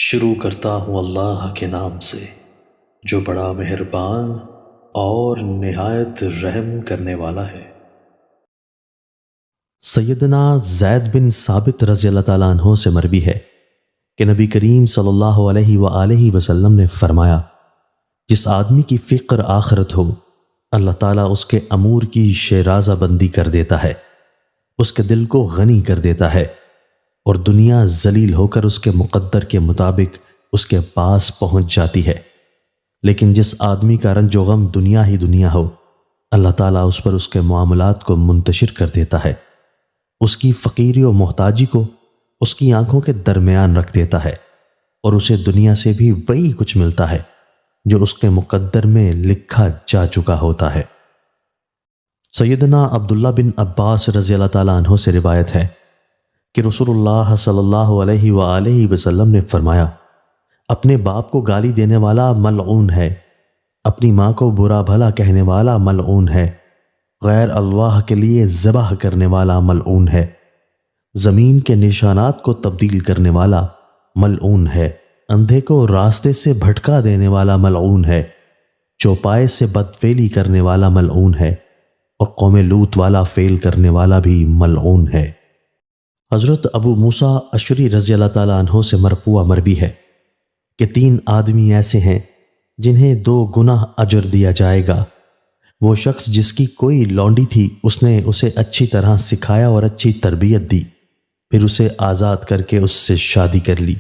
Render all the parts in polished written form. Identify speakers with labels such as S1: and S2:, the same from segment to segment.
S1: شروع کرتا ہوں اللہ کے نام سے جو بڑا مہربان اور نہایت رحم کرنے والا ہے۔
S2: سیدنا زید بن ثابت رضی اللہ تعالیٰ عنہ سے مروی ہے کہ نبی کریم صلی اللہ علیہ وآلہ وسلم نے فرمایا، جس آدمی کی فکر آخرت ہو اللہ تعالیٰ اس کے امور کی شیرازہ بندی کر دیتا ہے، اس کے دل کو غنی کر دیتا ہے اور دنیا ذلیل ہو کر اس کے مقدر کے مطابق اس کے پاس پہنچ جاتی ہے۔ لیکن جس آدمی کا رنج و غم دنیا ہی دنیا ہو اللہ تعالیٰ اس پر اس کے معاملات کو منتشر کر دیتا ہے، اس کی فقیری و محتاجی کو اس کی آنکھوں کے درمیان رکھ دیتا ہے اور اسے دنیا سے بھی وہی کچھ ملتا ہے جو اس کے مقدر میں لکھا جا چکا ہوتا ہے۔ سیدنا عبداللہ بن عباس رضی اللہ تعالیٰ عنہ سے روایت ہے کہ رسول اللہ صلی اللہ علیہ وآلہ وسلم نے فرمایا، اپنے باپ کو گالی دینے والا ملعون ہے، اپنی ماں کو برا بھلا کہنے والا ملعون ہے، غیر اللہ کے لیے ذبح کرنے والا ملعون ہے، زمین کے نشانات کو تبدیل کرنے والا ملعون ہے، اندھے کو راستے سے بھٹکا دینے والا ملعون ہے، چوپائے سے بدفعلی کرنے والا ملعون ہے، اور قوم لوط والا فعل کرنے والا بھی ملعون ہے۔ حضرت ابو موسیٰ اشعری رضی اللہ تعالیٰ عنہ سے مرفوع مروی ہے کہ 3 آدمی ایسے ہیں جنہیں 2 گناہ اجر دیا جائے گا۔ وہ شخص جس کی کوئی لونڈی تھی اس نے اسے اچھی طرح سکھایا اور اچھی تربیت دی، پھر اسے آزاد کر کے اس سے شادی کر لی۔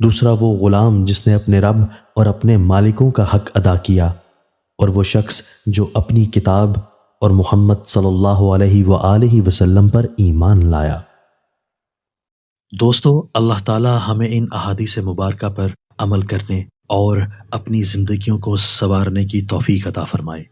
S2: دوسرا وہ غلام جس نے اپنے رب اور اپنے مالکوں کا حق ادا کیا، اور وہ شخص جو اپنی کتاب اور محمد صلی اللہ علیہ وآلہ وسلم پر ایمان لایا۔
S1: دوستو، اللہ تعالی ہمیں ان احادیث مبارکہ پر عمل کرنے اور اپنی زندگیوں کو سنوارنے کی توفیق عطا فرمائے۔